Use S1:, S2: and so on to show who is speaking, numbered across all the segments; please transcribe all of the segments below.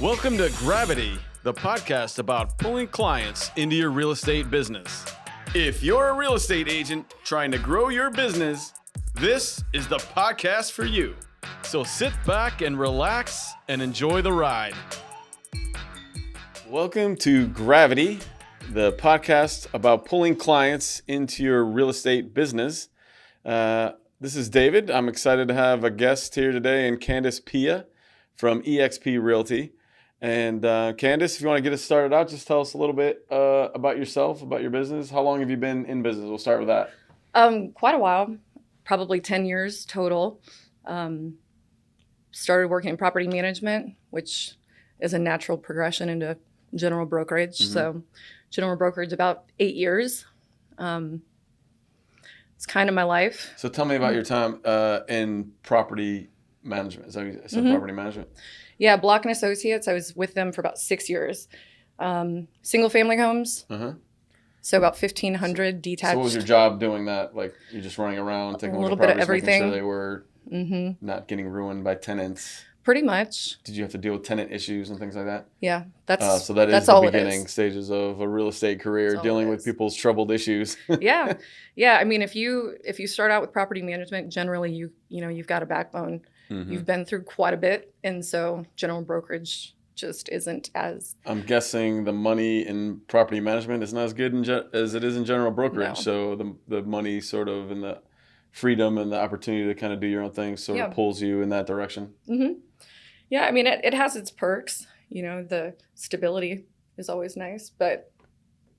S1: Welcome to Gravity, the podcast about pulling clients into your real estate business. If you're a real estate agent trying to grow your business, this is the podcast for you. So sit back and relax and enjoy the ride. Welcome to Gravity, the podcast about pulling clients into your real estate business. This is David. I'm excited to have a guest here today, and Candace Pia from EXP Realty. And Candace, if you want to get us started out, just tell us a little bit about yourself, about your business. How long have you been in business? We'll start with that.
S2: Quite a while, probably 10 years total. Started working in property management, which is a natural progression into general brokerage.
S1: Mm-hmm.
S2: So general brokerage about 8 years. It's kind of my life.
S1: So tell me about your time in property management. Is that what you said, property management?
S2: Yeah, Block & Associates. I was with them for about 6 years. Single family homes.
S1: Uh-huh.
S2: So about 1,500 detached.
S1: So what was your job doing that? Like you're just running around, taking a
S2: little
S1: bit
S2: of everything.
S1: making sure they were not getting ruined by tenants.
S2: Pretty much.
S1: Did you have to deal with tenant issues and things like that?
S2: Yeah, that's
S1: so that is
S2: the
S1: beginning stages of a real estate career, dealing with people's troubled issues.
S2: Yeah. I mean, if you start out with property management, generally you've got a backbone. Mm-hmm. You've been through quite a bit, and so general brokerage just isn't as.
S1: I'm guessing the money in property management is not as good as it is in general brokerage. No. So the money sort of and the freedom and the opportunity to kind of do your own thing sort of pulls you in that direction.
S2: Mm-hmm. Yeah, I mean, it has its perks. The stability is always nice, but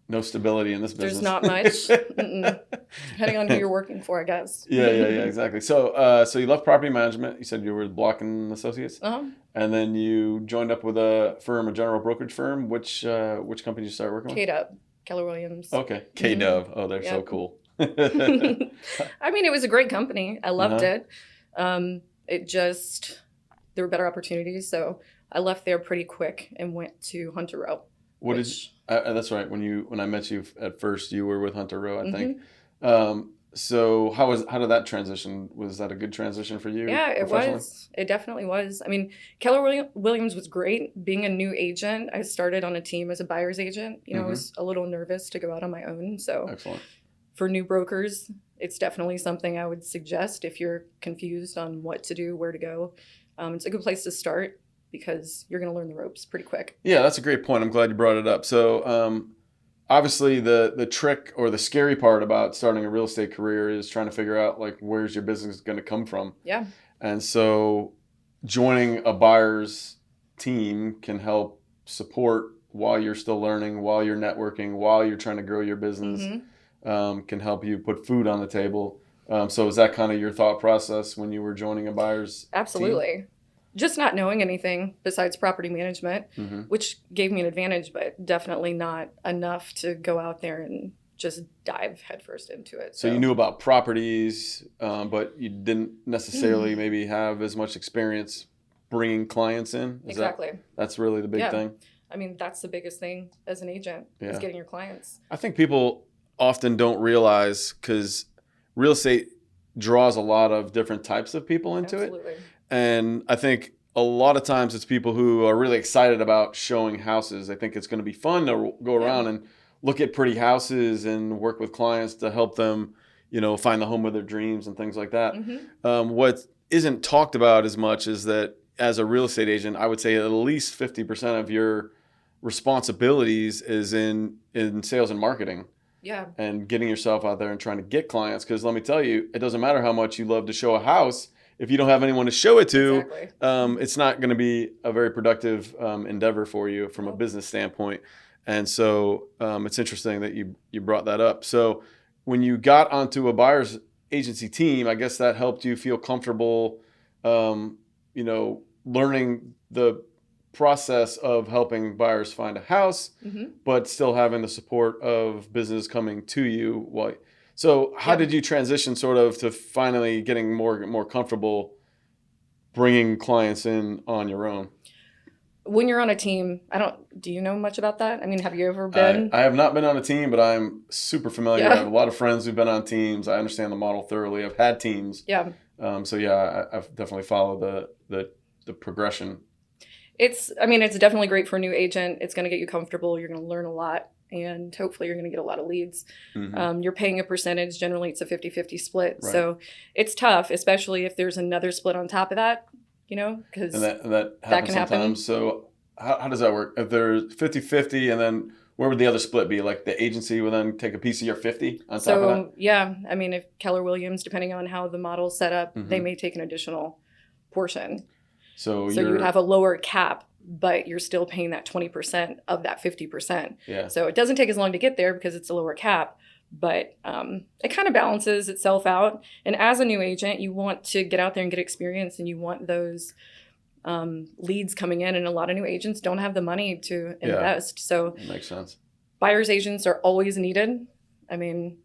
S1: no stability in this business.
S2: There's not much. Depending on who you're working for, I guess.
S1: Yeah, exactly. So you left property management. You said you were with Block & Associates.
S2: Uh-huh.
S1: And then you joined up with a general brokerage firm. Which company did you start working with?
S2: K-Dub, Keller Williams.
S1: Okay, K-Dub. Oh, they're so cool.
S2: I mean, it was a great company. I loved it. There were better opportunities, so I left there pretty quick and went to Hunter Row.
S1: That's right. When I met you at first, you were with Hunter Row, I think. So how did that transition? Was that a good transition for you?
S2: Yeah, it was. It definitely was. I mean, Keller Williams was great. Being a new agent, I started on a team as a buyer's agent. I was a little nervous to go out on my own. So
S1: excellent.
S2: For new brokers, it's definitely something I would suggest if you're confused on what to do, where to go. It's a good place to start because you're going to learn the ropes pretty quick.
S1: Yeah, that's a great point. I'm glad you brought it up. So obviously the trick or the scary part about starting a real estate career is trying to figure out like where's your business going to come from.
S2: Yeah.
S1: And so joining a buyer's team can help support while you're still learning, while you're networking, while you're trying to grow your business, can help you put food on the table. So is that kind of your thought process when you were joining a buyer's
S2: Absolutely.
S1: team?
S2: Just not knowing anything besides property management, which gave me an advantage, but definitely not enough to go out there and just dive headfirst into it.
S1: So you knew about properties, but you didn't necessarily maybe have as much experience bringing clients in?
S2: Exactly.
S1: That's really the big thing?
S2: I mean, that's the biggest thing as an agent is getting your clients.
S1: I think people often don't realize because real estate draws a lot of different types of people into it. And I think a lot of times it's people who are really excited about showing houses. I think it's going to be fun to go around and look at pretty houses and work with clients to help them, find the home of their dreams and things like that. What isn't talked about as much is that as a real estate agent, I would say at least 50% of your responsibilities is in sales and marketing.
S2: Yeah.
S1: And getting yourself out there and trying to get clients. Because let me tell you, it doesn't matter how much you love to show a house. If you don't have anyone to show it to, it's not going to be a very productive endeavor for you from a business standpoint. And so it's interesting that you brought that up. So when you got onto a buyer's agency team, I guess that helped you feel comfortable, learning the process of helping buyers find a house, but still having the support of business coming to you. So how did you transition sort of to finally getting more comfortable bringing clients in on your own?
S2: When you're on a team, do you know much about that? I mean, have you ever been?
S1: I have not been on a team, but I'm super familiar. I have a lot of friends who've been on teams. I understand the model thoroughly. I've had teams.
S2: Yeah.
S1: I've definitely followed the progression.
S2: It's definitely great for a new agent. It's going to get you comfortable. You're going to learn a lot, and hopefully you're going to get a lot of leads. You're paying a percentage. Generally, it's a 50-50 split.
S1: Right.
S2: So it's tough, especially if there's another split on top of that, because
S1: that happens
S2: can happen.
S1: Sometimes. So how does that work? If there's 50-50, and then where would the other split be? Like the agency would then take a piece of your 50 on top of that?
S2: Yeah, I mean, if Keller Williams, depending on how the model's set up, they may take an additional portion. So you'd have a lower cap, but you're still paying that 20% of that 50%.
S1: Yeah.
S2: So it doesn't take as long to get there because it's a lower cap, but it kind of balances itself out. And as a new agent, you want to get out there and get experience, and you want those leads coming in. And a lot of new agents don't have the money to invest. So
S1: that makes sense.
S2: Buyer's agents are always needed. I mean,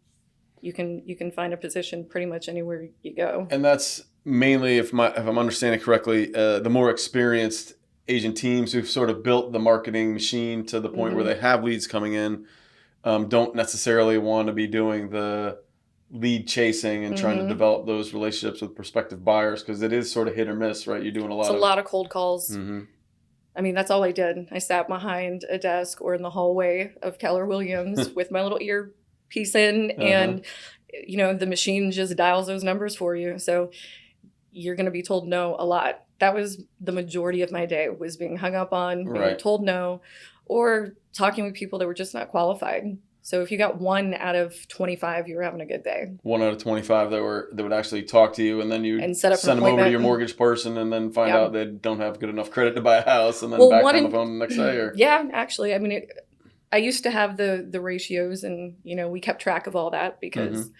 S2: you can find a position pretty much anywhere you go.
S1: And that's mainly, if I'm understanding correctly, the more experienced agent teams who've sort of built the marketing machine to the point where they have leads coming in, don't necessarily want to be doing the lead chasing and trying to develop those relationships with prospective buyers, because it is sort of hit or miss, right? You're doing a lot
S2: of cold calls. I mean, that's all I did. I sat behind a desk or in the hallway of Keller Williams with my little earpiece in, and the machine just dials those numbers for you. So you're going to be told no a lot. That was the majority of my day, was being hung up on, being told no, or talking with people that were just not qualified. So if you got 1 out of 25, you were having a good day.
S1: 1 out of 25 that would actually talk to you, and then you
S2: send
S1: them over to your mortgage person, and then find out they don't have good enough credit to buy a house, and then back on the phone the next day. Or...
S2: Yeah, actually, I mean, I used to have the ratios, and we kept track of all that, because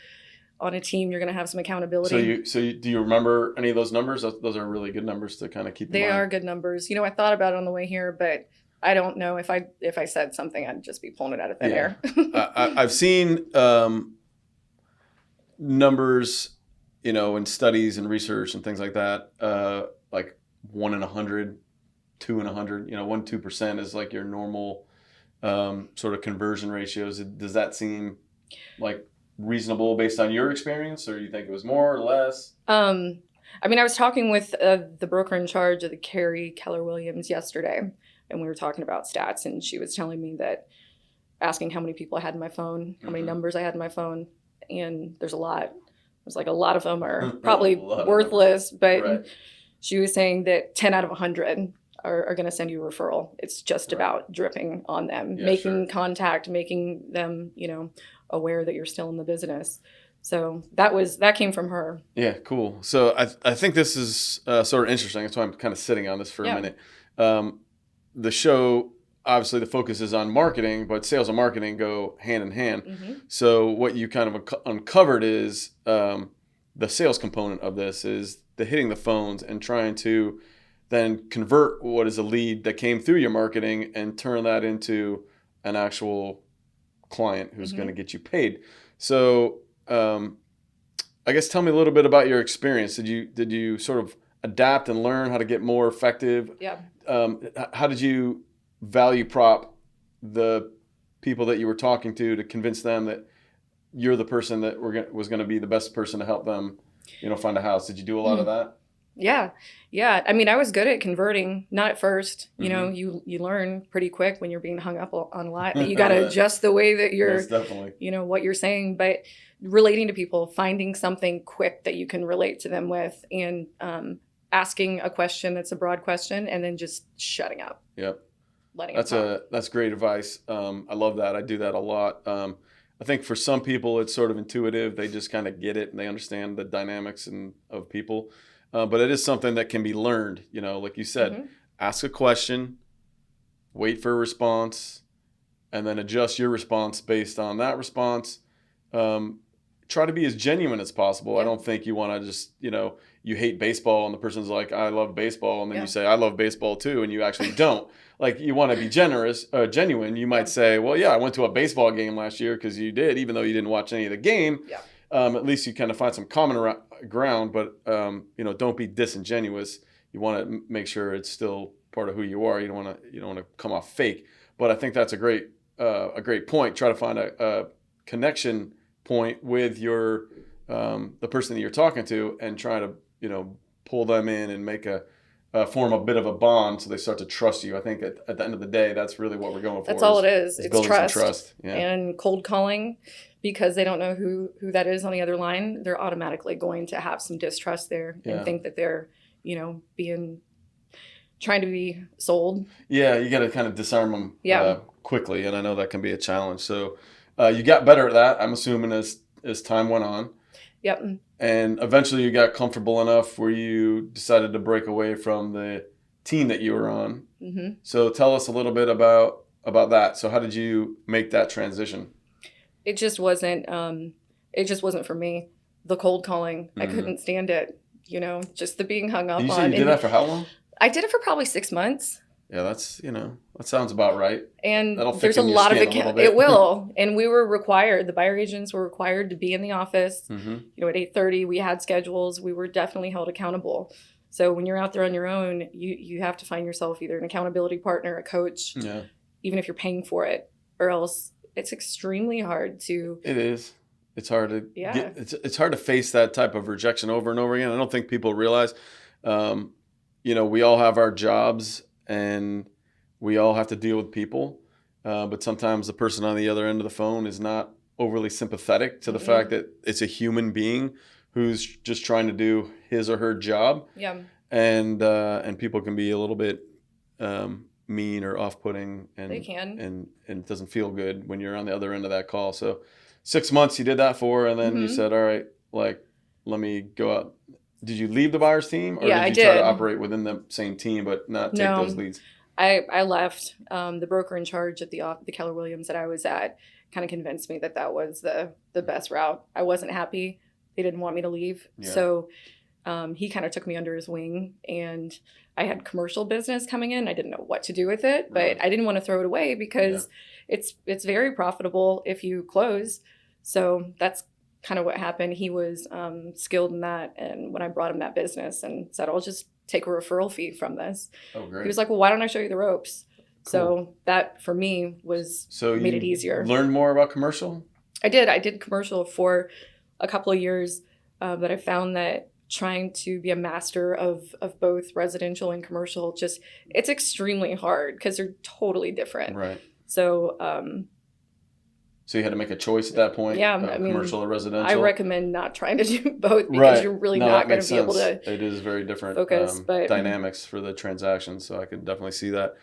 S2: on a team you're going to have some accountability.
S1: So do you remember any of those numbers? Those are really good numbers to kind of keep in mind.
S2: They are good numbers. I thought about it on the way here, but I don't know if I said something, I'd just be pulling it out of thin air.
S1: I've seen numbers, in studies and research and things like that, like 1 in 100, 2 in 100. 1-2% is like your normal sort of conversion ratios. Does that seem like reasonable based on your experience, or you think it was more or less?
S2: I mean, I was talking with the broker in charge of the Keller Williams yesterday, and we were talking about stats, and she was telling me that, asking how many people I had in my phone, how many numbers I had in my phone, and there's a lot. It was like a lot of them are probably worthless, but she was saying that 10 out of 100 are going to send you a referral. It's just about dripping on them, making contact, making them, aware that you're still in the business. So that came from her.
S1: Yeah, cool. So I think this is sort of interesting. That's why I'm kind of sitting on this for a minute. The show, obviously the focus is on marketing, but sales and marketing go hand in hand. So what you kind of uncovered is the sales component of this is the hitting the phones and trying to then convert what is a lead that came through your marketing and turn that into an actual client who's going to get you paid. So I guess tell me a little bit about your experience. Did you sort of adapt and learn how to get more effective?
S2: Yeah.
S1: How did you value prop the people that you were talking to convince them that you're the person that was going to be the best person to help them, find a house? Did you do a lot of that?
S2: Yeah. I mean, I was good at converting, not at first. You learn pretty quick when you're being hung up on a lot that you got to adjust the way that you're, what you're saying. But relating to people, finding something quick that you can relate to them with, and asking a question that's a broad question, and then just shutting up.
S1: Yep.
S2: That's
S1: great advice. I love that. I do that a lot. I think for some people it's sort of intuitive. They just kind of get it and they understand the dynamics of people. But it is something that can be learned, like you said, ask a question, wait for a response, and then adjust your response based on that response. Try to be as genuine as possible. Yeah. I don't think you want to just, you hate baseball and the person's like, I love baseball. And then you say, I love baseball too. And you actually don't. Like, you want to be genuine. You might say, well, yeah, I went to a baseball game last year, because you did, even though you didn't watch any of the game. Yeah. At least you kind of find some common ground, but don't be disingenuous. You want to make sure it's still part of who you are. You don't want to come off fake. But I think that's a great point. Try to find a connection point with your the person that you're talking to, and try to pull them in and make a form a bit of a bond, so they start to trust you. I think at the end of the day, that's really what we're going for.
S2: That's all it is. It's
S1: building
S2: trust.
S1: Some trust. Yeah.
S2: And cold calling, because they don't know who that is on the other line, they're automatically going to have some distrust there and think that they're, trying to be sold.
S1: Yeah, you got to kind of disarm them quickly, and I know that can be a challenge. So you got better at that, I'm assuming, as time went on.
S2: Yep.
S1: And eventually you got comfortable enough where you decided to break away from the team that you were on. Mm-hmm. So tell us a little bit about that. So how did you make that transition?
S2: It just wasn't for me. The cold calling, I couldn't stand it. Just the being hung up on.
S1: You said you did that for how long?
S2: I did it for probably 6 months.
S1: Yeah, that's, that sounds about right.
S2: And there's a lot of it will. And we were required, the buyer agents were required to be in the office. Mm-hmm. At 8:30, we had schedules. We were definitely held accountable. So when you're out there on your own, you have to find yourself either an accountability partner, a coach, even if you're paying for it, or else it's extremely hard to.
S1: It is. It's hard to it's hard to face that type of rejection over and over again. I don't think people realize, we all have our jobs and we all have to deal with people. But sometimes the person on the other end of the phone is not overly sympathetic to the fact that it's a human being who's just trying to do his or her job. Yeah. And people can be a little bit mean or off-putting, and
S2: they can.
S1: And it doesn't feel good when you're on the other end of that call. So 6 months you did that for, and then you said, all right, let me go out. Did you leave the buyer's team, or did you try to operate within the same team but not take those leads?
S2: I left. The broker in charge at the Keller Williams that I was at kind of convinced me that was the best route. I wasn't happy. They didn't want me to leave. Yeah. So he kind of took me under his wing, and I had commercial business coming in. I didn't know what to do with it, but I didn't want to throw it away because it's very profitable if you close. So that's kind of what happened. He was skilled in that, and when I brought him that business and said, I'll just take a referral fee from this. Oh, great. He was like, well, why don't I show you the ropes? Cool. So that for me made it easier.
S1: Learn more about commercial?
S2: I did commercial for a couple of years, but I found that trying to be a master of both residential and commercial, it's extremely hard because they're totally different. Right. So
S1: so you had to make a choice at that point? Yeah, commercial or residential?
S2: I recommend not trying to do both because you're really not going to be able to.
S1: It is very different dynamics for the transaction, so I could definitely see that.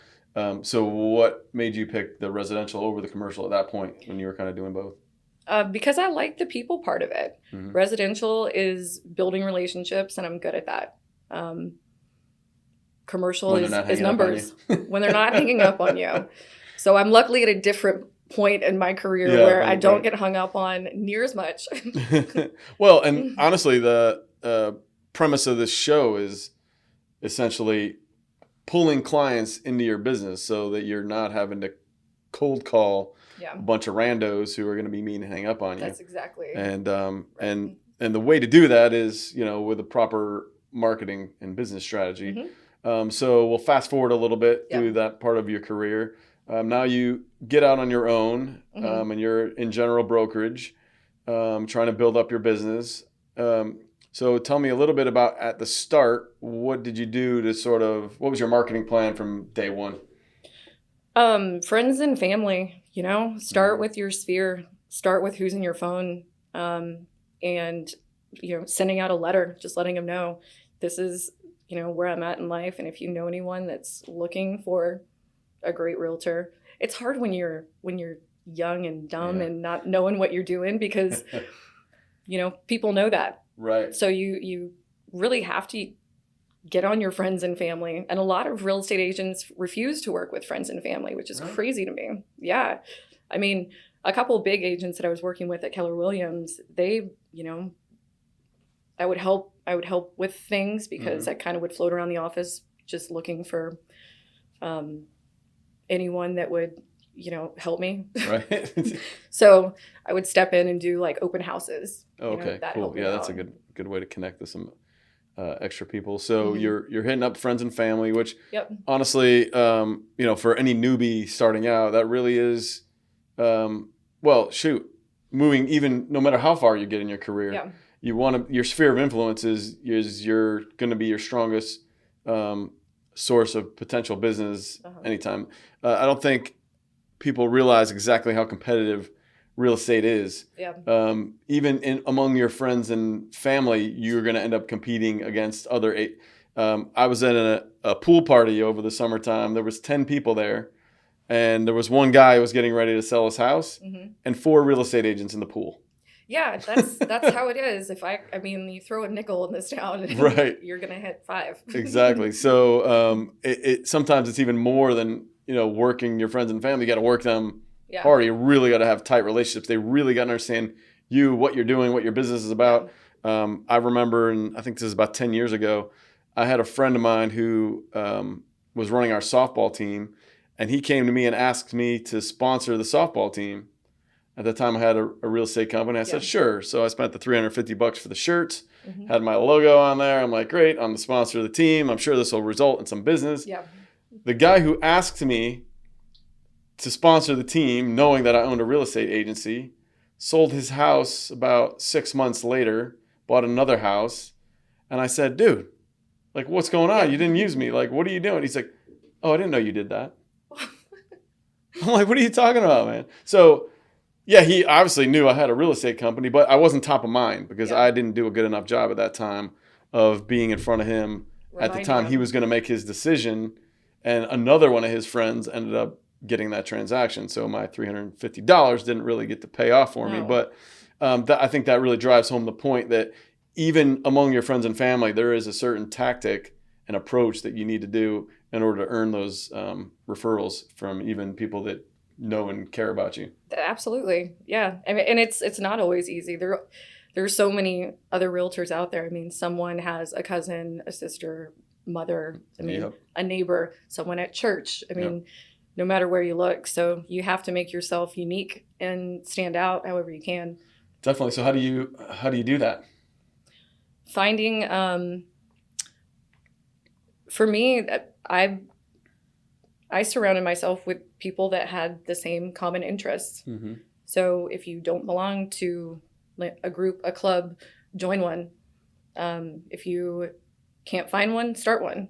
S1: So what made you pick the residential over the commercial at that point when you were kind of doing both?
S2: Because I like the people part of it. Mm-hmm. Residential is building relationships, and I'm good at that. Commercial is numbers when they're not hanging up on you. So I'm luckily at a different point in my career where I don't get hung up on near as much.
S1: Well, and honestly, the premise of this show is essentially pulling clients into your business so that you're not having to cold call a bunch of randos who are going to be mean and hang up on you.
S2: That's exactly.
S1: And and the way to do that is, with a proper marketing and business strategy. Mm-hmm. So we'll fast forward a little bit through that part of your career. Now you get out on your own, and you're in general brokerage, trying to build up your business. So tell me a little bit about, at the start, what did you do to what was your marketing plan from day one?
S2: Friends and family, start with your sphere, start with who's in your phone, and, sending out a letter, just letting them know this is, where I'm at in life. And if you know anyone that's looking for a great realtor, it's hard when you're young and dumb and not knowing what you're doing because, people know that. Right. So you really have to get on your friends and family. And a lot of real estate agents refuse to work with friends and family, which is crazy to me. Yeah. I mean, a couple of big agents that I was working with at Keller Williams, they, I would help with things because I kind of would float around the office just looking for anyone that would, help me. Right. So I would step in and do open houses.
S1: Oh, okay, cool. Yeah, that's a good way to connect with some extra people. So you're hitting up friends and family, which honestly, for any newbie starting out, that really is, moving even no matter how far you get in your career. Yeah. Your sphere of influence is you're going to be your strongest source of potential business anytime. I don't think people realize exactly how competitive real estate is.
S2: Yeah.
S1: Even among your friends and family, you're going to end up competing against other. I was at a pool party over the summertime. There was 10 people there, and there was one guy who was getting ready to sell his house, and 4 real estate agents in the pool.
S2: Yeah, that's how it is. I mean, you throw a nickel in this town, and
S1: right,
S2: you're gonna hit 5.
S1: Exactly. So sometimes it's even more than working your friends and family. You got to work them hard. You really got to have tight relationships. They really got to understand what you're doing, what your business is about. I remember, and I think this is about 10 years ago, I had a friend of mine who was running our softball team, and he came to me and asked me to sponsor the softball team. At the time, I had a real estate company. I said, sure. So I spent the $350 for the shirts, had my logo on there. I'm like, great, I'm the sponsor of the team. I'm sure this will result in some business.
S2: Yeah.
S1: The guy who asked me to sponsor the team, knowing that I owned a real estate agency, sold his house about 6 months later, bought another house. And I said, dude, like, what's going on? You didn't use me. Like, what are you doing? He's like, oh, I didn't know you did that. I'm like, what are you talking about, man? So, yeah, he obviously knew I had a real estate company, but I wasn't top of mind because I didn't do a good enough job at that time of being in front of him. At the time he was going to make his decision, and another one of his friends ended up getting that transaction. So my $350 didn't really get to pay off for me. But I think that really drives home the point that even among your friends and family, there is a certain tactic and approach that you need to do in order to earn those referrals from even people that know and care about you.
S2: Absolutely. Yeah. I mean, and it's not always easy. There's so many other realtors out there. I mean, someone has a cousin, a sister, mother, a neighbor, someone at church. I mean, no matter where you look. So you have to make yourself unique and stand out however you can.
S1: Definitely. So how do you do that?
S2: Finding, for me, I surrounded myself with people that had the same common interests. So if you don't belong to a group, a club, join one. If you can't find one, start one.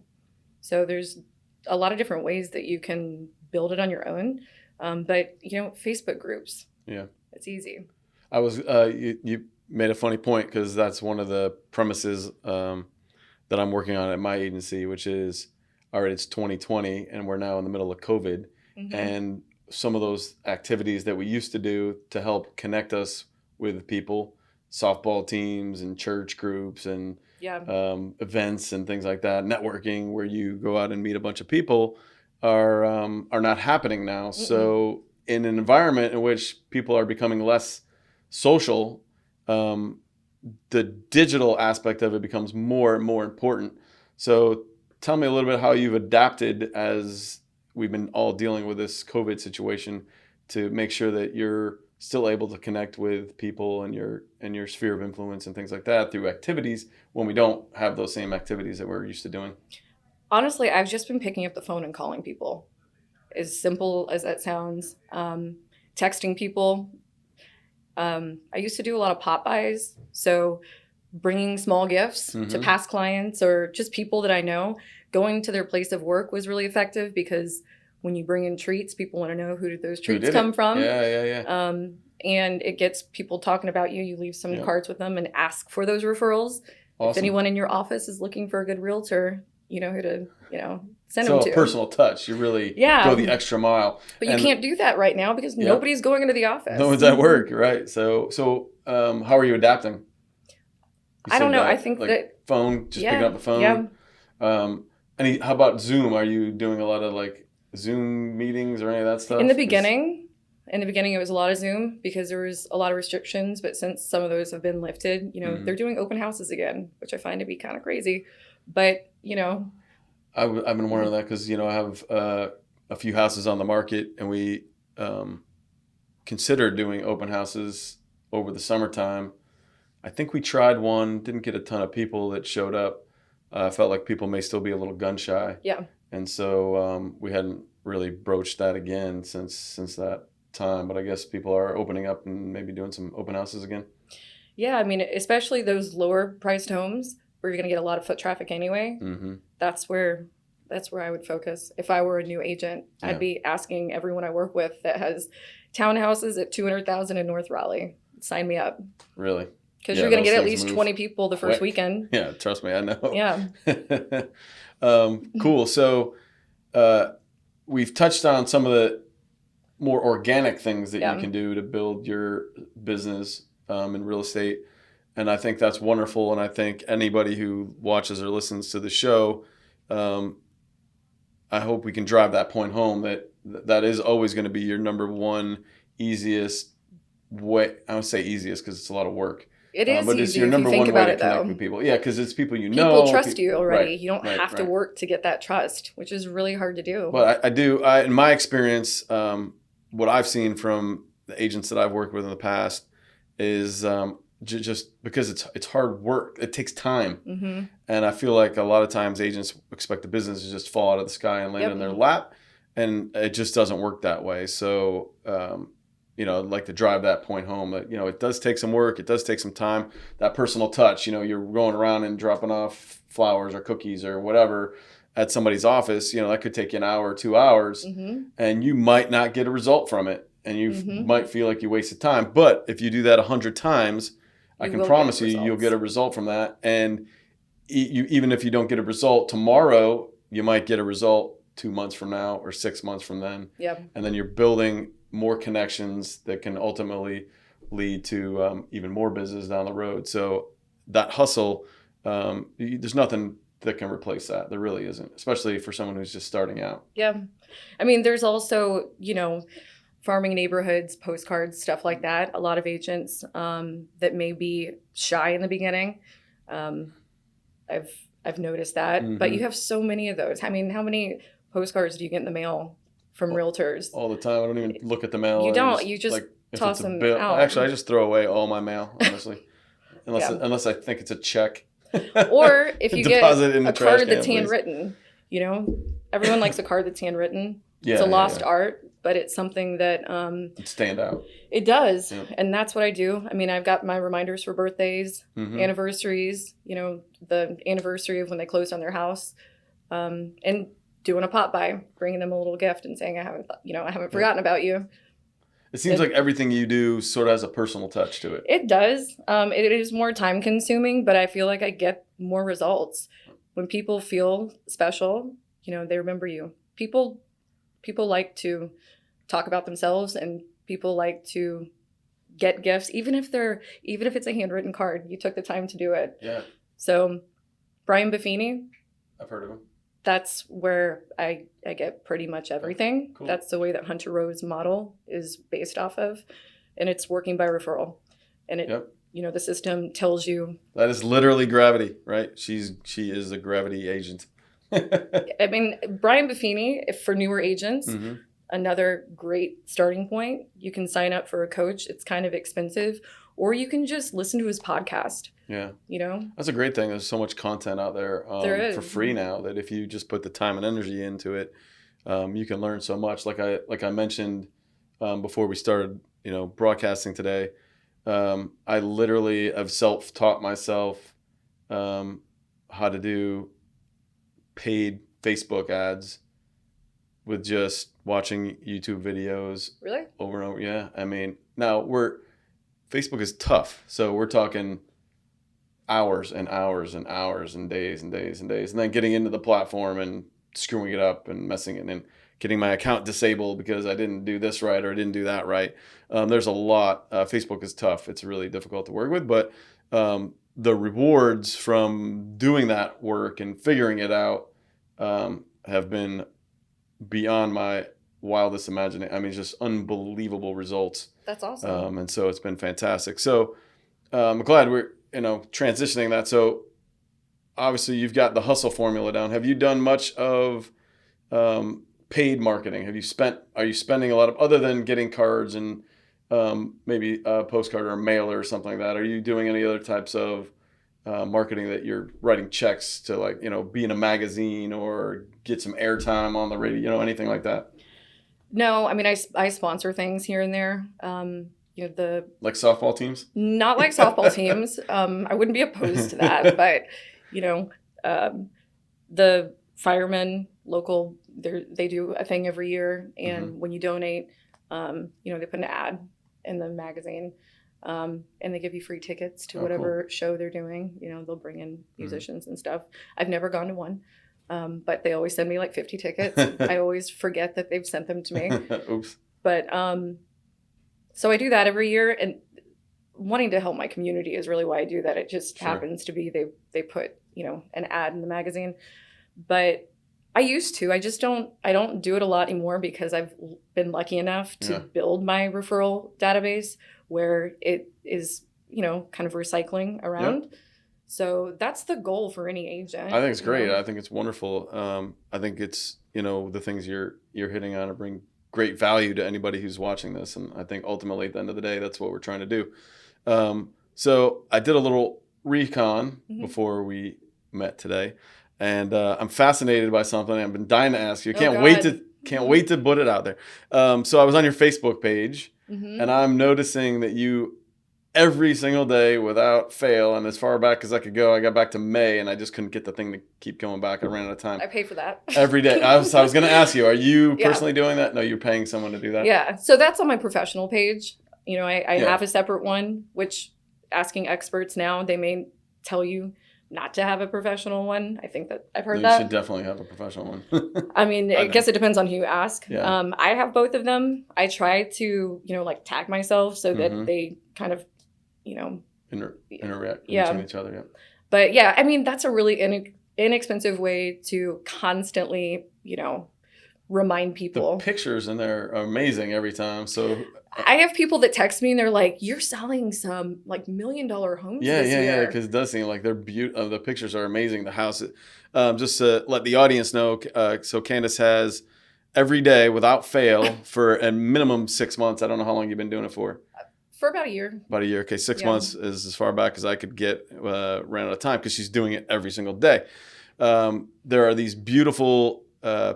S2: So there's a lot of different ways that you can build it on your own. But Facebook groups. Yeah, it's easy.
S1: I was you made a funny point because that's one of the premises that I'm working on at my agency, which is, all right, it's 2020 and we're now in the middle of COVID. And some of those activities that we used to do to help connect us with people, softball teams and church groups and events and things like that, networking where you go out and meet a bunch of people are not happening now. So in an environment in which people are becoming less social, the digital aspect of it becomes more and more important. So tell me a little bit how you've adapted as we've been all dealing with this COVID situation to make sure that you're still able to connect with people in your sphere of influence and things like that through activities when we don't have those same activities that we're used to doing.
S2: Honestly, I've just been picking up the phone and calling people. As simple as that sounds. Texting people. I used to do a lot of pop buys. So bringing small gifts to past clients or just people that I know. Going to their place of work was really effective because when you bring in treats, people want to know who did those treats come from.
S1: Yeah.
S2: And it gets people talking about you. You leave some cards with them and ask for those referrals. Awesome. If anyone in your office is looking for a good realtor, you know who to, send them to.
S1: So a personal touch. You really go the extra mile.
S2: But you can't do that right now because nobody's going into the office.
S1: No one's at work, right? So how are you adapting?
S2: I don't know. I think that
S1: phone, just picking up the phone. Yeah. How about Zoom? Are you doing a lot of like Zoom meetings or any of that stuff?
S2: In the beginning, it was a lot of Zoom because there was a lot of restrictions. But since some of those have been lifted, they're doing open houses again, which I find to be kind of crazy. But
S1: I've been wondering that because I have a few houses on the market, and we considered doing open houses over the summertime. I think we tried one, didn't get a ton of people that showed up. Felt like people may still be a little gun shy.
S2: Yeah.
S1: And so we hadn't really broached that again since that time. But I guess people are opening up and maybe doing some open houses again.
S2: Yeah, I mean, especially those lower priced homes where you're going to get a lot of foot traffic anyway. That's where That's where I would focus. If I were a new agent,
S1: Yeah.
S2: I'd be asking everyone I work with that has townhouses at 200,000 in North Raleigh, sign me up.
S1: Really?
S2: Because
S1: Yeah,
S2: you're going to
S1: those
S2: get at
S1: things
S2: least
S1: move
S2: 20 people the first
S1: quick.
S2: weekend.
S1: Yeah, trust me, I know.
S2: Yeah.
S1: Cool. So we've touched on some of the more organic things that you can do to build your business in real estate. And I think that's wonderful. And I think anybody who watches or listens to the show, I hope we can drive that point home that is always going to be your number one easiest way. I would say easiest because it's a lot of work.
S2: It is
S1: but it's
S2: easy
S1: your
S2: if
S1: number
S2: you think
S1: one way
S2: about
S1: to
S2: it,
S1: connect
S2: though.
S1: with people. Yeah, because it's people you know.
S2: People trust you already.
S1: Right,
S2: you don't have to work to get that trust, which is really hard to do.
S1: But I do. In my experience, what I've seen from the agents that I've worked with in the past is just because it's hard work. It takes time.
S2: Mm-hmm.
S1: And I feel like a lot of times agents expect the business to just fall out of the sky and land in their lap. And it just doesn't work that way. So, I'd like to drive that point home that, it does take some work. It does take some time. That personal touch, you're going around and dropping off flowers or cookies or whatever at somebody's office, that could take you an hour or 2 hours, and you might not get a result from it. And you might feel like you wasted time. But if you do that 100 times, I can promise you, you'll get a result from that. And even if you don't get a result tomorrow, you might get a result 2 months from now or 6 months from then.
S2: Yep.
S1: And then you're building more connections that can ultimately lead to even more business down the road. So that hustle, there's nothing that can replace that. There really isn't, especially for someone who's just starting out.
S2: Yeah. I mean, there's also, farming neighborhoods, postcards, stuff like that. A lot of agents that may be shy in the beginning. I've noticed that, but you have so many of those. I mean, how many postcards do you get in the mail from realtors?
S1: All the time. I don't even look at the mail.
S2: You don't. You just toss them out.
S1: Actually, I just throw away all my mail, honestly, unless I think it's a check.
S2: Or if you get a card that's
S1: please.
S2: handwritten, everyone likes a card that's handwritten.
S1: Yeah,
S2: it's a lost art, but it's something that
S1: it'd stand out.
S2: It does, and that's what I do. I mean, I've got my reminders for birthdays, anniversaries. The anniversary of when they closed on their house, and doing a pop by, bringing them a little gift and saying I haven't forgotten about you.
S1: It seems like everything you do sort of has a personal touch to it.
S2: It does. It is more time consuming, but I feel like I get more results when people feel special. They remember you. People like to talk about themselves, and people like to get gifts, even if it's a handwritten card. You took the time to do it.
S1: Yeah.
S2: So, Brian Buffini.
S1: I've heard of him.
S2: That's where I get pretty much everything.
S1: Cool.
S2: That's the way that Hunter Rowe's model is based off of, and it's working by referral. And it, the system tells you.
S1: That is literally gravity, right? She is a gravity agent.
S2: I mean, Brian Buffini, for newer agents, another great starting point. You can sign up for a coach. It's kind of expensive, or you can just listen to his podcast.
S1: Yeah. That's a great thing. There's so much content out there, for free now that if you just put the time and energy into it, you can learn so much. Like I mentioned before we started, broadcasting today, I literally have self-taught myself how to do paid Facebook ads with just watching YouTube videos.
S2: Really?
S1: Over and over. Yeah. I mean, now Facebook is tough. So we're talking hours and hours and hours and days and days and days. And then getting into the platform and screwing it up and messing it and getting my account disabled because I didn't do this right or I didn't do that right. There's a lot. Facebook is tough. It's really difficult to work with. But the rewards from doing that work and figuring it out have been beyond my wildest imagination. I mean, just unbelievable results.
S2: That's awesome.
S1: And so it's been fantastic. So I'm glad we're transitioning that. So obviously you've got the hustle formula down. Have you done much of paid marketing? Are you spending a lot of, other than getting cards and maybe a postcard or a mailer or something like that, are you doing any other types of marketing that you're writing checks to, be in a magazine or get some airtime on the radio, anything like that?
S2: No, I mean, I sponsor things here and there.
S1: Like softball teams?
S2: Not like softball teams. I wouldn't be opposed to that, but the firemen local, they do a thing every year. And when you donate, they put an ad in the magazine. And they give you free tickets to whatever show they're doing. They'll bring in musicians and stuff. I've never gone to one, but they always send me like 50 tickets. I always forget that they've sent them to me.
S1: Oops.
S2: But so I do that every year, and wanting to help my community is really why I do that. It just happens to be they put an ad in the magazine, but I used to. I don't do it a lot anymore because I've been lucky enough to build my referral database where it is, kind of recycling around. Yep. So that's the goal for any agent.
S1: I think it's great. I think it's wonderful. I think it's, the things you're hitting on bring great value to anybody who's watching this. And I think ultimately at the end of the day, that's what we're trying to do. So I did a little recon before we met today. And I'm fascinated by something I've been dying to ask you. Can't wait to put it out there. So I was on your Facebook page, and I'm noticing that you every single day without fail, and as far back as I could go, I got back to May, and I just couldn't get the thing to keep going back. I ran out of time.
S2: I pay for that
S1: every day. I was going to ask you, are you personally doing that? No, you're paying someone to do that.
S2: Yeah. So that's on my professional page. I have a separate one, which asking experts now, they may tell you not to have a professional one. I think that I've heard that.
S1: You should definitely have a professional one.
S2: I mean, I guess it depends on who you ask.
S1: Yeah.
S2: I have both of them. I try to, tag myself so that they kind of,
S1: interact between each other. Yeah.
S2: But yeah, I mean, that's a really inexpensive way to constantly, remind people.
S1: The pictures in there are amazing every time. So
S2: I have people that text me and they're like, "You're selling some like $1 million homes this year."
S1: Yeah, because it does seem like they're beautiful. The pictures are amazing. The house, just to let the audience know, so Candace has every day without fail for a minimum 6 months. I don't know how long you've been doing it for.
S2: For about a year.
S1: About a year. Okay, 6 months is as far back as I could get. Ran out of time because she's doing it every single day. There are these beautiful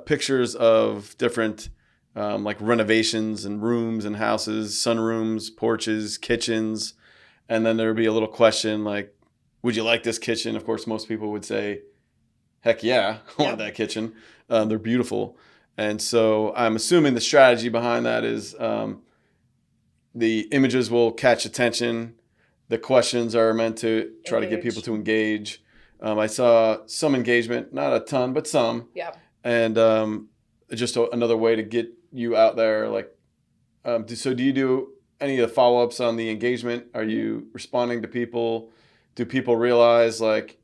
S1: pictures of different like renovations and rooms and houses, sunrooms, porches, kitchens. And then there would be a little question like, would you like this kitchen? Of course, most people would say, heck yeah, I want that kitchen. They're beautiful. And so I'm assuming the strategy behind that is the images will catch attention. The questions are meant to try to get people to engage. I saw some engagement, not a ton, but some.
S2: Yeah.
S1: And just another way to get you out there. Like, so do you do any of the follow-ups on the engagement? Are you responding to people? Do people realize like,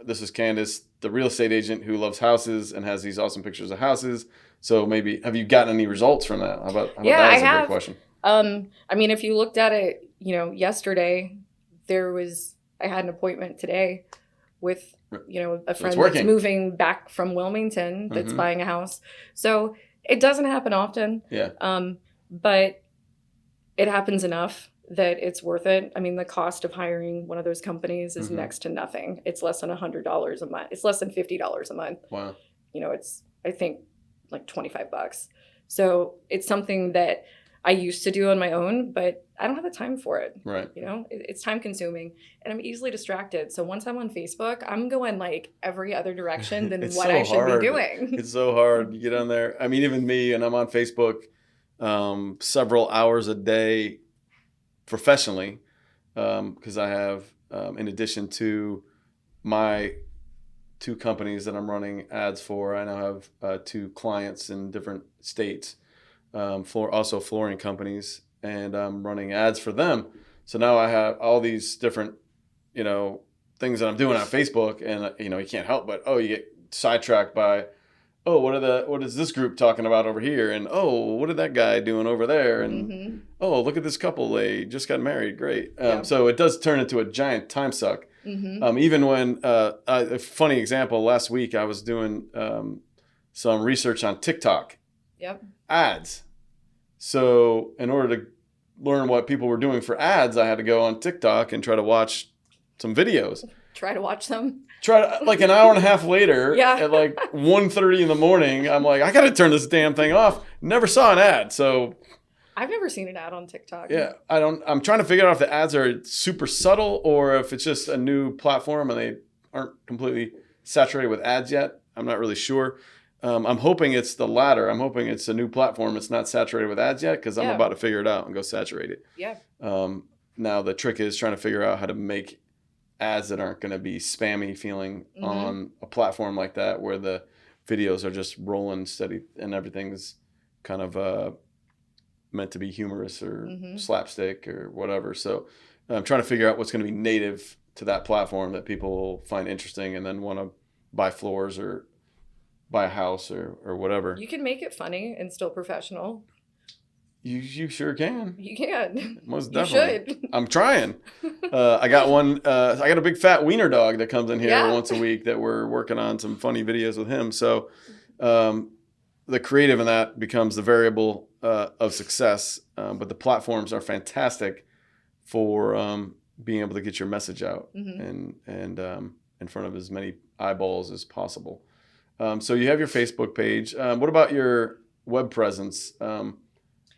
S1: this is Candace, the real estate agent who loves houses and has these awesome pictures of houses? So maybe, have you gotten any results from that? How about that?
S2: I
S1: is a
S2: have.
S1: great question.
S2: I mean, if you looked at it, yesterday, I had an appointment today with, a friend that's moving back from Wilmington that's buying a house. So it doesn't happen often.
S1: Yeah.
S2: But it happens enough that it's worth it. I mean, the cost of hiring one of those companies is next to nothing. It's less than $100 a month. It's less than $50 a month.
S1: Wow.
S2: It's, I think, like $25. So it's something that I used to do on my own, but I don't have the time for it.
S1: Right.
S2: It's time consuming and I'm easily distracted. So once I'm on Facebook, I'm going like every other direction than what I should be doing.
S1: It's so hard. You get on there. I mean, even me, and I'm on Facebook several hours a day professionally because I have, in addition to my 2 companies that I'm running ads for, I now have 2 clients in different states. Also flooring companies, and I'm running ads for them. So now I have all these different, things that I'm doing on Facebook, and you can't help but you get sidetracked by, what is this group talking about over here, and what did that guy doing over there, and look at this couple, they just got married, great. So it does turn into a giant time suck. Even when a funny example, last week I was doing some research on TikTok.
S2: Yep.
S1: Ads. So in order to learn what people were doing for ads, I had to go on TikTok and try to watch some videos.
S2: Try to watch them.
S1: Like an hour and a half later,
S2: yeah.
S1: At like 1:30 in the morning, I'm like, I got to turn this damn thing off. Never saw an ad. So
S2: I've never seen an ad on TikTok.
S1: Yeah. I'm trying to figure out if the ads are super subtle or if it's just a new platform and they aren't completely saturated with ads yet. I'm not really sure. I'm hoping it's the latter. I'm hoping it's a new platform. It's not saturated with ads yet, because I'm about to figure it out and go saturate it.
S2: Yeah.
S1: Now the trick is trying to figure out how to make ads that aren't going to be spammy feeling on a platform like that, where the videos are just rolling steady and everything's kind of meant to be humorous or slapstick or whatever. So I'm trying to figure out what's going to be native to that platform that people will find interesting and then want to buy floors or buy a house or whatever.
S2: You can make it funny and still professional.
S1: You sure can.
S2: You can.
S1: Most definitely.
S2: You should.
S1: I'm trying. I got one. I got a big fat wiener dog that comes in here once a week that we're working on some funny videos with him. So the creative in that becomes the variable of success. But the platforms are fantastic for being able to get your message out and in front of as many eyeballs as possible. So you have your Facebook page. What about your web presence?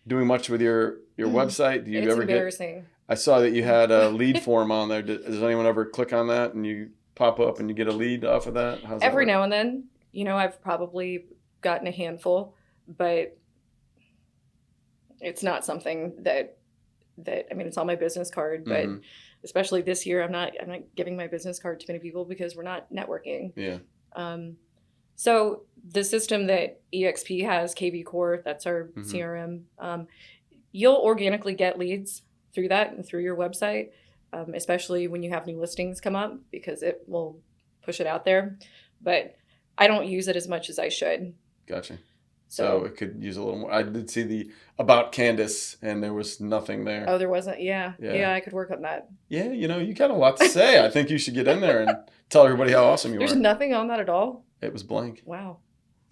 S1: Doing much with your website? Do you
S2: it's
S1: ever
S2: embarrassing.
S1: I saw that you had a lead form on there. Does anyone ever click on that and you pop up and you get a lead off of that? How's that
S2: Every
S1: work?
S2: now and then, I've probably gotten a handful, but it's not something that it's on my business card, but especially this year, I'm not giving my business card to many people because we're not networking.
S1: Yeah.
S2: So the system that EXP has, KV Core, that's our CRM, you'll organically get leads through that and through your website, especially when you have new listings come up, because it will push it out there. But I don't use it as much as I should.
S1: Gotcha. So it could use a little more. I did see the About Candace, and there was nothing there.
S2: Oh, there wasn't? Yeah, I could work on that.
S1: Yeah, you got a lot to say. I think you should get in there and tell everybody how awesome you are.
S2: There's nothing on that at all?
S1: It was blank.
S2: Wow.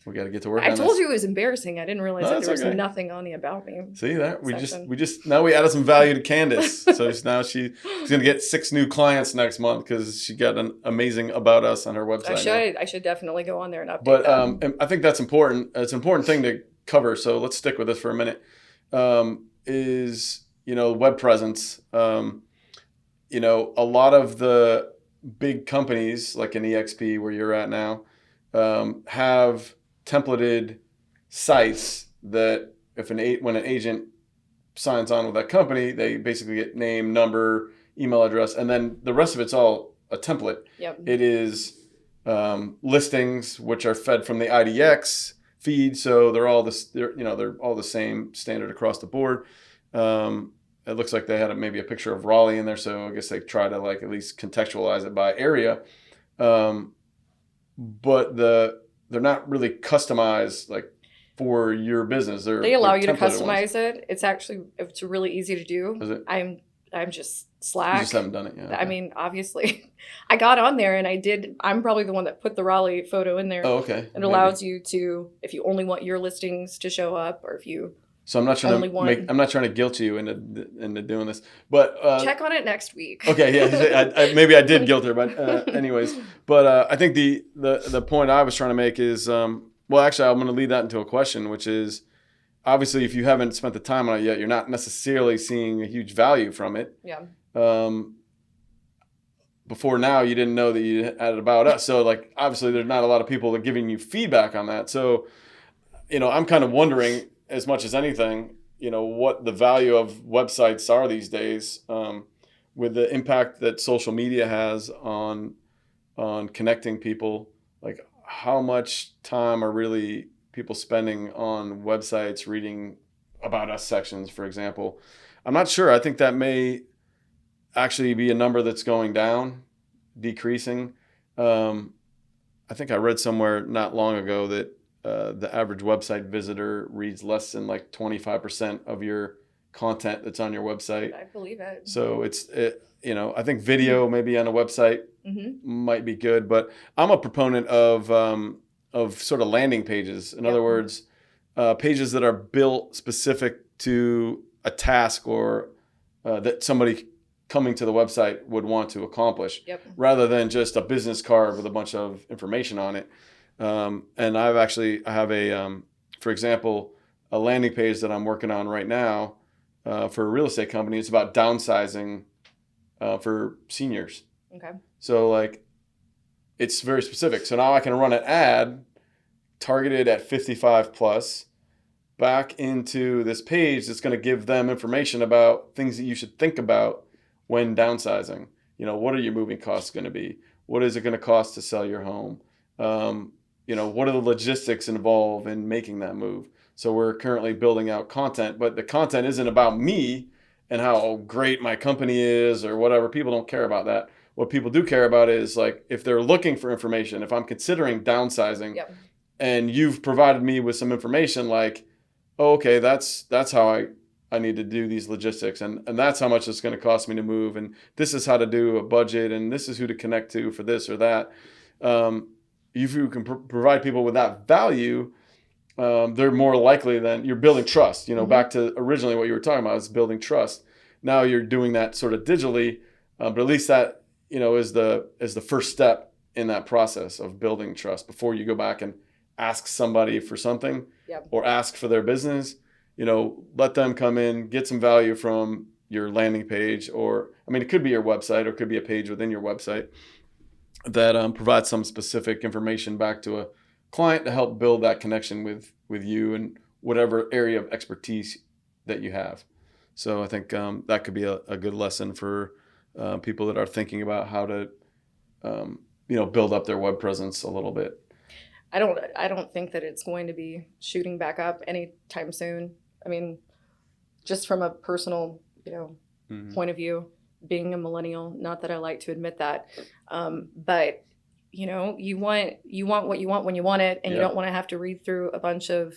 S1: We got to get to work on this.
S2: I told you it was embarrassing. I didn't realize that there was
S1: okay.
S2: nothing on the About Me.
S1: See that? We just now we added some value to Candace. So now she's going to get 6 new clients next month because she got an amazing About Us on her website.
S2: I should definitely go on there and update
S1: But
S2: them.
S1: I think that's important. It's an important thing to cover. So let's stick with this for a minute. Is web presence. A lot of the big companies like an EXP where you're at now have templated sites that when an agent signs on with that company, they basically get name, number, email address, and then the rest of it's all a template.
S2: Yep.
S1: It is listings which are fed from the IDX feed, so they're all the same standard across the board. It looks like they had maybe a picture of Raleigh in there, so I guess they try to at least contextualize it by area. But they're not really customized for your business.
S2: They allow you to customize it. It's really easy to do.
S1: Is it?
S2: I'm just slack.
S1: You just haven't done it yet. Okay.
S2: I mean, obviously, I got on there and I'm probably the one that put the Raleigh photo in there.
S1: Oh, okay.
S2: It allows you to, if you only want your listings to show up, or if you
S1: So I'm not trying I'm not trying to guilt you into doing this, but
S2: check on it next week.
S1: Okay, yeah, maybe I did guilt her, but anyways, but I think the point I was trying to make is actually I'm going to lead that into a question, which is obviously if you haven't spent the time on it yet, you're not necessarily seeing a huge value from it.
S2: Yeah.
S1: Before now, you didn't know that you had it About Us, so obviously there's not a lot of people that are giving you feedback on that. So I'm kind of wondering, as much as anything, what the value of websites are these days, with the impact that social media has on connecting people. How much time are really people spending on websites reading About Us sections, for example? I'm not sure. I think that may actually be a number that's going down, decreasing. I think I read somewhere not long ago that the average website visitor reads less than 25% of your content that's on your website.
S2: I believe it.
S1: So I think video maybe on a website might be good, but I'm a proponent of sort of landing pages. In other words, pages that are built specific to a task or that somebody coming to the website would want to accomplish, rather than just a business card with a bunch of information on it. And I have for example, a landing page that I'm working on right now for a real estate company. It's about downsizing for seniors.
S2: Okay.
S1: So it's very specific. So now I can run an ad targeted at 55 plus back into this page that's going to give them information about things that you should think about when downsizing. You know, what are your moving costs going to be? What is it going to cost to sell your home? You know, what are the logistics involved in making that move? So we're currently building out content, but the content isn't about me and how great my company is or whatever. People don't care about that. What people do care about is like if they're looking for information, if I'm considering downsizing,
S2: Yep.
S1: and you've provided me with some information like, oh, okay, that's how I need to do these logistics, and that's how much it's going to cost me to move, and this is how to do a budget, and this is who to connect to for this or that. If you can provide people with that value, they're more likely than you're building trust. You know, back to originally what you were talking about is building trust. Now you're doing that sort of digitally, but at least that, you know, is the first step in that process of building trust before you go back and ask somebody for something.
S2: Yep.
S1: Or ask for their business. You know, let them come in, get some value from your landing page, or I mean, it could be your website, or it could be a page within your website that provides some specific information back to a client to help build that connection with you and whatever area of expertise that you have. So I think that could be a good lesson for people that are thinking about how to, you know, build up their web presence a little bit.
S2: I don't think that it's going to be shooting back up anytime soon. I mean, just from a personal, you know, point of view, being a millennial, not that I like to admit that, but you know, you want what you want when you want it, and you don't want to have to read through a bunch of,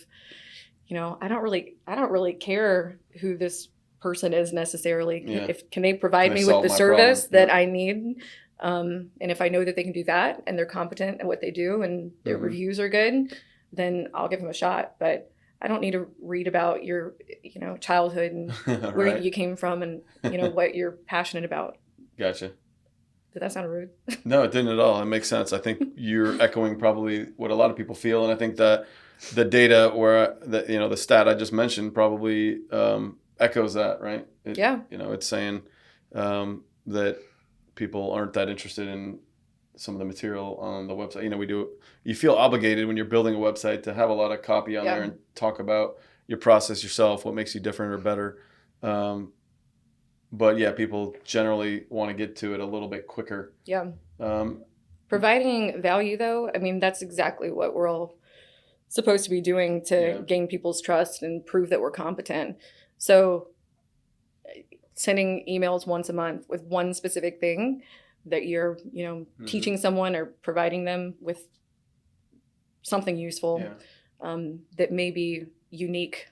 S2: you know, I don't really care who this person is necessarily. Can they provide me with the service that I need? And if I know that they can do that and they're competent at what they do and their reviews are good, then I'll give them a shot. But I don't need to read about your, you know, childhood and where you came from and, you know, what you're passionate about.
S1: Gotcha.
S2: Did that sound rude?
S1: No, it didn't at all. It makes sense. I think you're echoing probably what a lot of people feel. And I think that the data or you know, the stat I just mentioned probably echoes that, right? You know, it's saying that people aren't that interested in some of the material on the website. You know, you feel obligated when you're building a website to have a lot of copy on there and talk about your process yourself, what makes you different or better. But yeah, people generally want to get to it a little bit quicker.
S2: Yeah. Providing value though, I mean, that's exactly what we're all supposed to be doing to gain people's trust and prove that we're competent. So sending emails once a month with one specific thing that you're, you know, teaching someone or providing them with something useful that may be unique,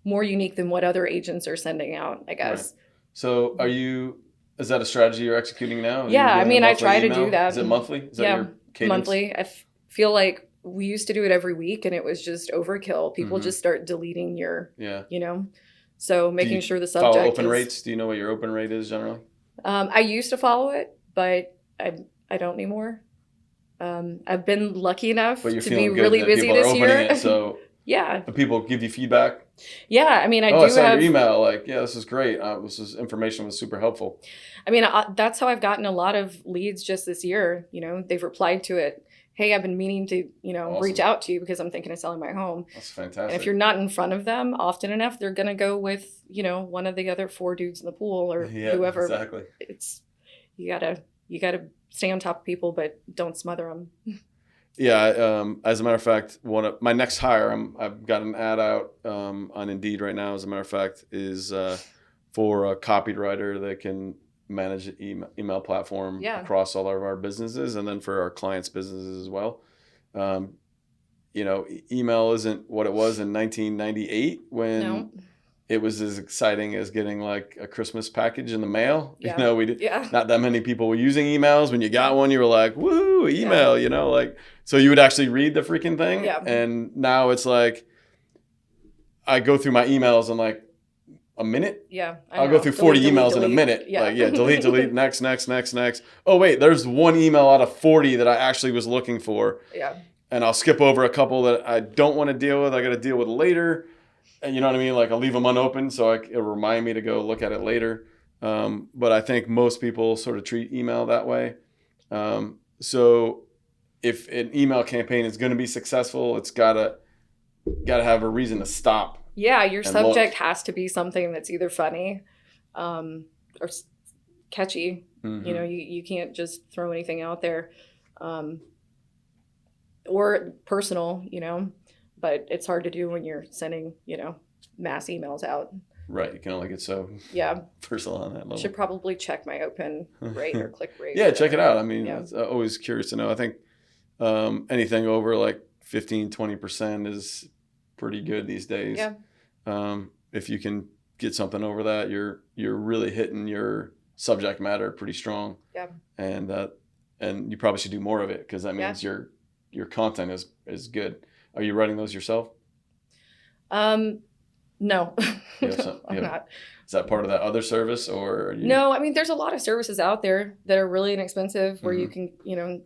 S2: more unique than what other agents are sending out, I guess.
S1: Right. So is that a strategy you're executing now?
S2: Yeah, I mean, I try to do that.
S1: Is it monthly? Is that your cadence?
S2: Monthly. I feel like we used to do it every week and it was just overkill. People just start deleting your, you know, so making sure the subject
S1: follow open rates? Do you know what your open rate is generally?
S2: I used to follow it, but I don't anymore. I've been lucky enough to be really busy this year.
S1: It, so
S2: yeah.
S1: Do people give you feedback?
S2: Yeah, I mean, I
S1: saw your email. Like, yeah, this is great. This information was super helpful.
S2: I mean, that's how I've gotten a lot of leads just this year. You know, they've replied to it. Hey, I've been meaning to, you know, reach out to you because I'm thinking of selling my home.
S1: That's fantastic.
S2: And if you're not in front of them often enough, they're going to go with, you know, one of the other 4 dudes in the pool or whoever.
S1: Exactly.
S2: You gotta stay on top of people, but don't smother them.
S1: Yeah. As a matter of fact, my next hire, I've got an ad out on Indeed right now. As a matter of fact, is for a copywriter that can manage the email platform across all of our businesses, and then for our clients' businesses as well. You know, email isn't what it was in 1998 when it was as exciting as getting like a Christmas package in the mail. You know, not that many people were using emails. When you got one, you were like, woo, email, you know, like, so you would actually read the freaking thing. Yeah. And now it's like, I go through my emails in like a minute.
S2: Yeah.
S1: I'll go through 40 emails in a minute. Yeah. Like, delete, next. Oh, wait, there's one email out of 40 that I actually was looking for. Yeah. And I'll skip over a couple that I don't want to deal with. I got to deal with later. And you know what I mean? Like, I'll leave them unopened so it'll remind me to go look at it later. But I think most people sort of treat email that way. So if an email campaign is going to be successful, it's gotta have a reason to stop.
S2: Yeah, your subject has to be something that's either funny or catchy.
S1: Mm-hmm.
S2: You know, you can't just throw anything out there, or personal, you know, but it's hard to do when you're sending, you know, mass emails out.
S1: Right. You can only get so personal on that level.
S2: Should probably check my open rate or click rate.
S1: Yeah, check it out. I mean, it's always curious to know. I think anything over like 15-20% is pretty good these days.
S2: Yeah.
S1: If you can get something over that, you're really hitting your subject matter pretty strong.
S2: Yeah.
S1: And you probably should do more of it, because that means your content is good. Are you writing those yourself?
S2: No.
S1: I'm not. Is that part of that other service, or?
S2: No, I mean, there's a lot of services out there that are really inexpensive where you can, you know,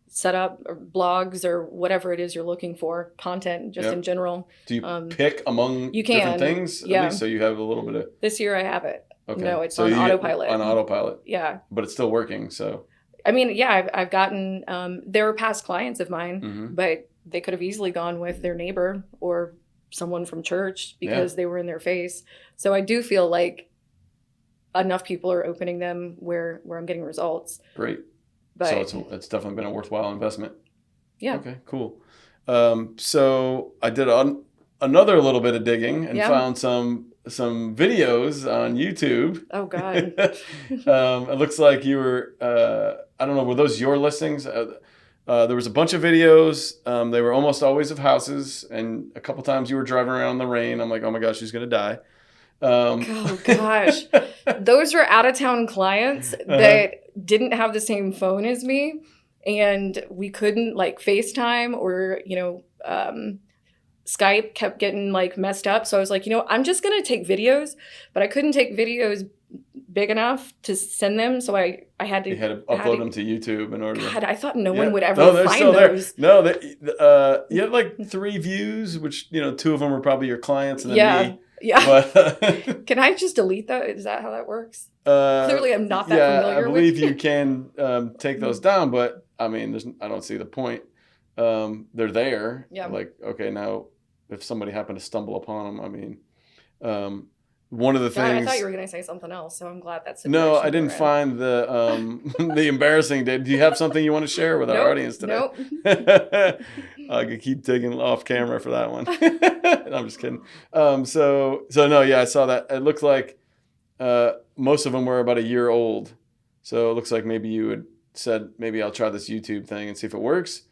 S2: set up blogs or whatever it is you're looking for, content just in general.
S1: Do you pick among different things?
S2: Yeah.
S1: At least, so you have a little bit of.
S2: This year I have it.
S1: Okay.
S2: No, it's on autopilot.
S1: On autopilot.
S2: Yeah.
S1: But it's still working, so.
S2: I mean, yeah, I've gotten, there were past clients of mine,
S1: mm-hmm.
S2: but they could have easily gone with their neighbor or someone from church because they were in their face. So I do feel like enough people are opening them where I'm getting results.
S1: Great.
S2: But,
S1: so it's definitely been a worthwhile investment.
S2: Yeah.
S1: Okay, cool. So I did another little bit of digging and found some videos on YouTube.
S2: Oh God.
S1: It looks like you were, I don't know, were those your listings? There was a bunch of videos. They were almost always of houses, and a couple times you were driving around in the rain. I'm like, oh my gosh, she's going to die.
S2: Oh gosh. Those were out of town clients that didn't have the same phone as me, and we couldn't like FaceTime or, you know, Skype kept getting like messed up. So I was like, you know, I'm just going to take videos, but I couldn't take videos big enough to send them. So I had to
S1: upload them to YouTube in order.
S2: God, I thought no one would ever find those.
S1: No, you had like 3 views, which, you know, 2 of them were probably your clients and then me.
S2: Yeah.
S1: But
S2: can I just delete that? Is that how that works? Clearly, I'm not that familiar with.
S1: I believe you can take those down, but I mean, I don't see the point. They're there.
S2: Yeah.
S1: Like, okay, now if somebody happened to stumble upon them, I mean, one of the things.
S2: I thought you were going to say something else, so I'm glad that's.
S1: No, I didn't find the the embarrassing. Do you have something you want to share with our audience today?
S2: Nope.
S1: I could keep digging off camera for that one. No, I'm just kidding. So no, yeah, I saw that. It looked like most of them were about a year old. So it looks like maybe you had said, maybe I'll try this YouTube thing and see if it works,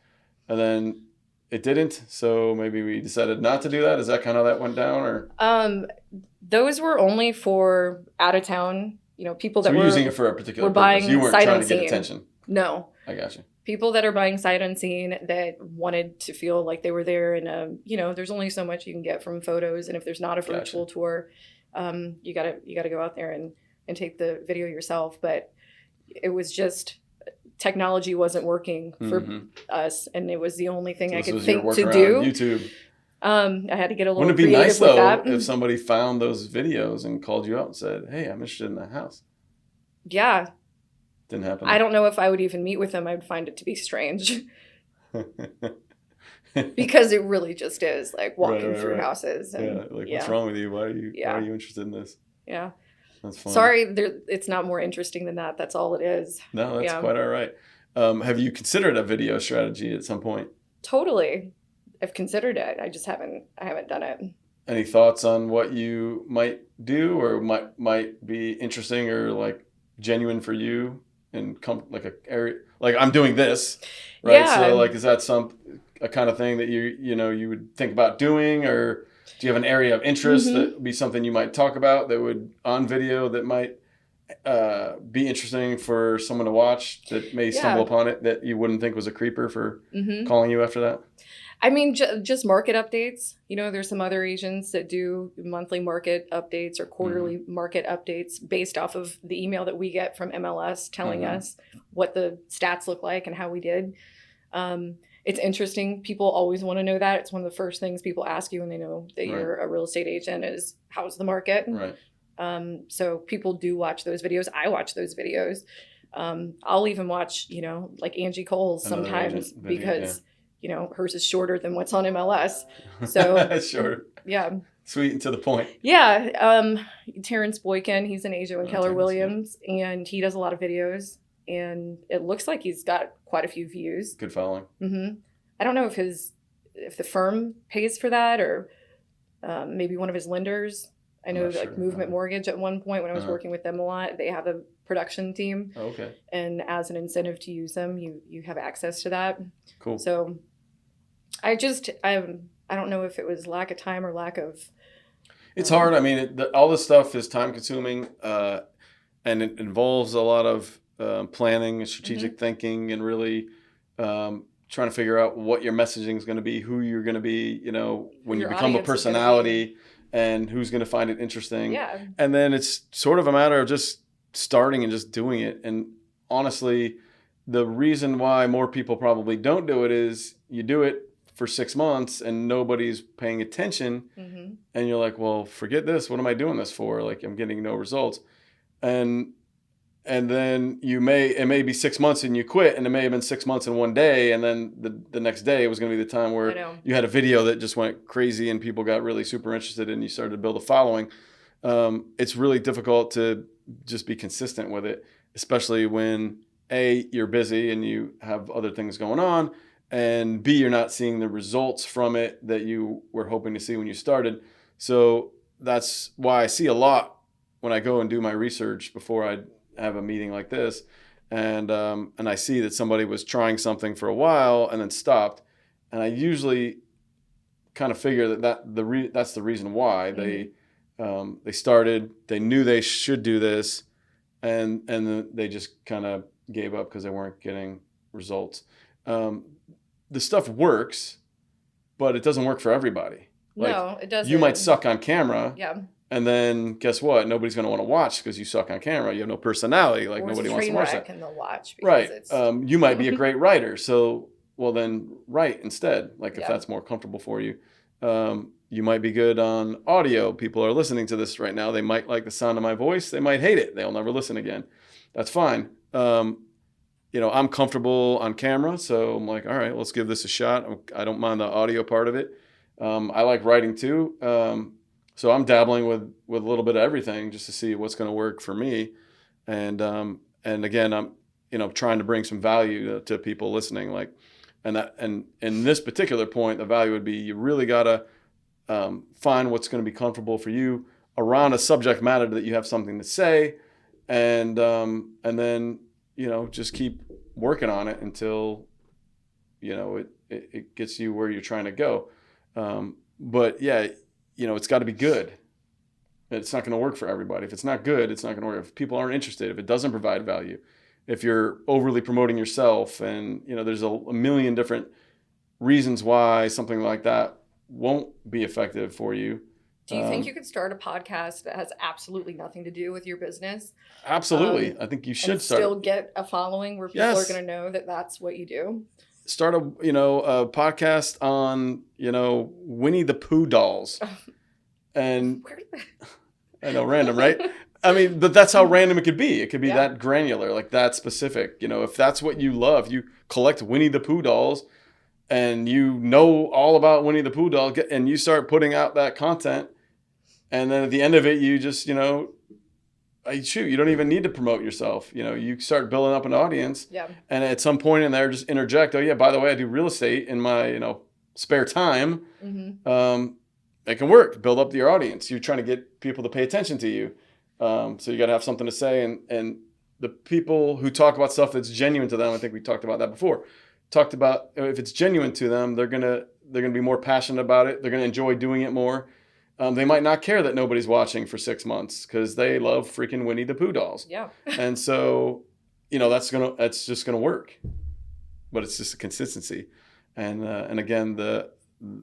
S1: and then it didn't. So maybe we decided not to do that. Is that kind of how that went down, or?
S2: Those were only for out of town, you know, people that were
S1: using it for a particular purpose.
S2: Buying
S1: you weren't
S2: sight
S1: trying
S2: unseen.
S1: to get attention.
S2: No.
S1: I got you.
S2: People that are buying sight unseen that wanted to feel like they were there, and you know, there's only so much you can get from photos, and if there's not a virtual tour, you gotta go out there and take the video yourself. But it was just technology wasn't working for us, and it was the only thing I could think to do.
S1: YouTube.
S2: I had to get a little.
S1: Wouldn't it be nice though
S2: that.
S1: if somebody found those videos and called you out and said, "Hey, I'm interested in that house"?
S2: Yeah.
S1: Didn't happen.
S2: I don't know if I would even meet with them. I would find it to be strange. Because it really just is like walking through houses. And,
S1: what's wrong with you? Why are you interested in this?
S2: Yeah.
S1: That's fun.
S2: Sorry, it's not more interesting than that. That's all it is.
S1: No, that's quite all right. Have you considered a video strategy at some point?
S2: Totally. I've considered it. I just haven't done it.
S1: Any thoughts on what you might do or might be interesting or like genuine for you and like a area, like I'm doing this, right?
S2: Yeah.
S1: So like, is that a kind of thing that you would think about doing, or do you have an area of interest that would be something you might talk about that would on video that might be interesting for someone to watch that may stumble upon it that you wouldn't think was a creeper for calling you after that?
S2: I mean, just market updates. You know, there's some other agents that do monthly market updates or quarterly market updates based off of the email that we get from MLS telling us what the stats look like and how we did. It's interesting. People always want to know that. It's one of the first things people ask you when they know that you're a real estate agent is, how's the market?
S1: Right.
S2: So people do watch those videos. I watch those videos. I'll even watch, you know, like Angie Cole's sometimes because, you know, hers is shorter than what's on MLS. So
S1: Sure.
S2: Yeah.
S1: Sweet and to the point.
S2: Yeah. Terrence Boykin, he's an Asia and Keller Williams, and he does a lot of videos, and it looks like he's got quite a few views.
S1: Good following.
S2: Mm-hmm. I don't know if the firm pays for that, or maybe one of his lenders. I know like Movement Mortgage at one point when I was working with them a lot, they have a production team.
S1: Oh, okay.
S2: And as an incentive to use them, you have access to that.
S1: Cool.
S2: So I don't know if it was lack of time or lack of.
S1: It's hard. I mean, all this stuff is time consuming, and it involves a lot of planning and strategic thinking, and really trying to figure out what your messaging is going to be, who you're going to be, you know, when you become a personality, and who's going to find it interesting.
S2: Yeah.
S1: And then it's sort of a matter of just starting and just doing it. And honestly, the reason why more people probably don't do it is you do it for 6 months and nobody's paying attention, and you're like, well, forget this. What am I doing this for? Like, I'm getting no results. And then it may be 6 months and you quit, and it may have been 6 months and one day, and then the next day was going to be the time where you had a video that just went crazy and people got really super interested and you started to build a following. It's really difficult to just be consistent with it, especially when A, you're busy and you have other things going on, and B, you're not seeing the results from it that you were hoping to see when you started. So that's why I see a lot when I go and do my research before I have a meeting like this, and I see that somebody was trying something for a while and then stopped, and I usually kind of figure that's the reason why they started. They knew they should do this, and they just kind of gave up because they weren't getting results. The stuff works, but it doesn't work for everybody.
S2: No, it doesn't.
S1: You might suck on camera.
S2: Yeah.
S1: And then guess what? Nobody's going to want to watch because you suck on camera. You have no personality. Like,
S2: or
S1: nobody wants to watch that.
S2: And they'll watch
S1: right. You might be a great writer. So, well, then write instead. Like, if that's more comfortable for you. You might be good on audio. People are listening to this right now. They might like the sound of my voice. They might hate it. They'll never listen again. That's fine. You know, I'm comfortable on camera. So I'm like, all right, let's give this a shot. I don't mind the audio part of it. I like writing too. So I'm dabbling with a little bit of everything just to see what's going to work for me. And again, I'm, you know, trying to bring some value to people listening. Like, and in this particular point, the value would be you really got to find what's going to be comfortable for you around a subject matter that you have something to say. And then, you know, just keep working on it until, you know, it gets you where you're trying to go. But yeah, you know, it's got to be good. It's not going to work for everybody. If it's not good, it's not going to work. If people aren't interested, if it doesn't provide value, if you're overly promoting yourself, and, you know, there's a million different reasons why something like that won't be effective for you.
S2: Do you think you could start a podcast that has absolutely nothing to do with your business?
S1: Absolutely. I think you should
S2: still get a following where people are going to know that that's what you do.
S1: Start a podcast on, you know, Winnie the Pooh dolls. And I know, random, right? I mean, but that's how random it could be. It could be that granular, like that specific. You know, if that's what you love, you collect Winnie the Pooh dolls and you know all about Winnie the Pooh doll, and you start putting out that content. And then at the end of it, you just, you know, you don't even need to promote yourself. You know, you start building up an audience. Yeah. And at some point in there, just interject, oh yeah, by the way, I do real estate in my, you know, spare time. It can work. Build up your audience. You're trying to get people to pay attention to you. So you got to have something to say. And the people who talk about stuff that's genuine to them, I think we talked about that before. Talked about if it's genuine to them, they're gonna be more passionate about it. They're gonna enjoy doing it more. They might not care that nobody's watching for 6 months because they love freaking Winnie the Pooh dolls. Yeah. And so, you know, that's just gonna work. But it's just a consistency, and again,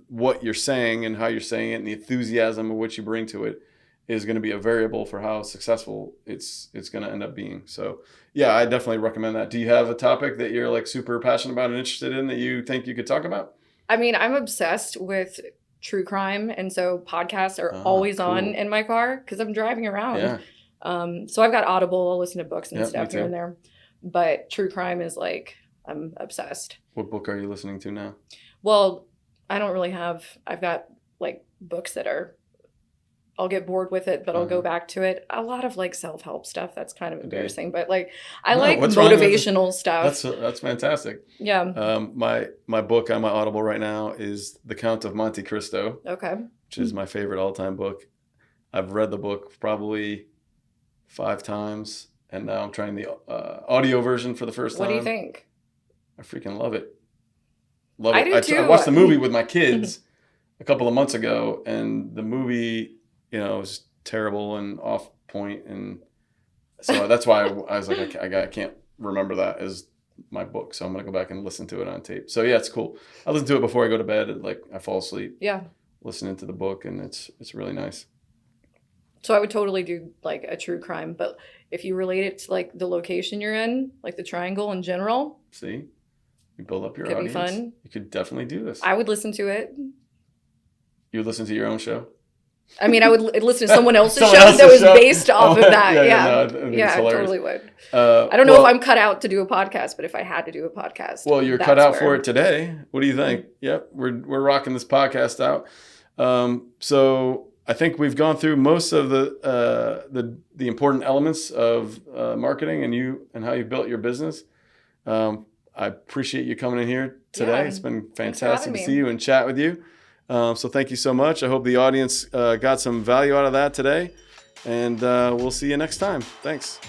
S1: what you're saying and how you're saying it and the enthusiasm of what you bring to it is going to be a variable for how successful it's going to end up being. So yeah, I definitely recommend that. Do you have a topic that you're like super passionate about and interested in that you think you could talk about? I
S2: mean, I'm obsessed with true crime, and so podcasts are always on in my car because I'm driving around. Yeah. So I've got Audible. I'll listen to books and stuff here and there. But true crime is like, I'm obsessed.
S1: What book are you listening to now?
S2: Well, I don't really have, I've got like books that are, I'll get bored with it, but I'll go back to it. A lot of like self-help stuff. That's kind of embarrassing, but like I like motivational stuff.
S1: That's fantastic.
S2: Yeah.
S1: My book on my Audible right now is The Count of Monte Cristo.
S2: Okay.
S1: Which is my favorite all-time book. I've read the book probably 5 times, and now I'm trying the audio version for the first time.
S2: What do you think?
S1: I freaking love it. Love it.
S2: I do too.
S1: I watched the movie with my kids a couple of months ago, and the movie, was terrible and off point, and so that's why I was like, I can't remember that as my book, so I'm gonna go back and listen to it on tape. So yeah, it's cool. I listen to it before I go to bed, and like I fall asleep.
S2: Yeah.
S1: Listening to the book, and it's really nice.
S2: So I would totally do like a true crime, but if you relate it to like the location you're in, like the triangle in general.
S1: See, you build up your
S2: audience. Could be fun.
S1: You could definitely do this.
S2: I would listen to it.
S1: You would listen to your own show?
S2: I mean, I would listen to someone else's show that was based off of that. I totally would. I don't know if I'm cut out to do a podcast, but if I had to do a podcast.
S1: Well, you're cut out for it today. What do you think? Yep, we're rocking this podcast out. So I think we've gone through most of the important elements of marketing and how you built your business. I appreciate you coming in here today. Yeah, it's been fantastic to see you and chat with you. So thank you so much. I hope the audience got some value out of that today, and we'll see you next time. Thanks.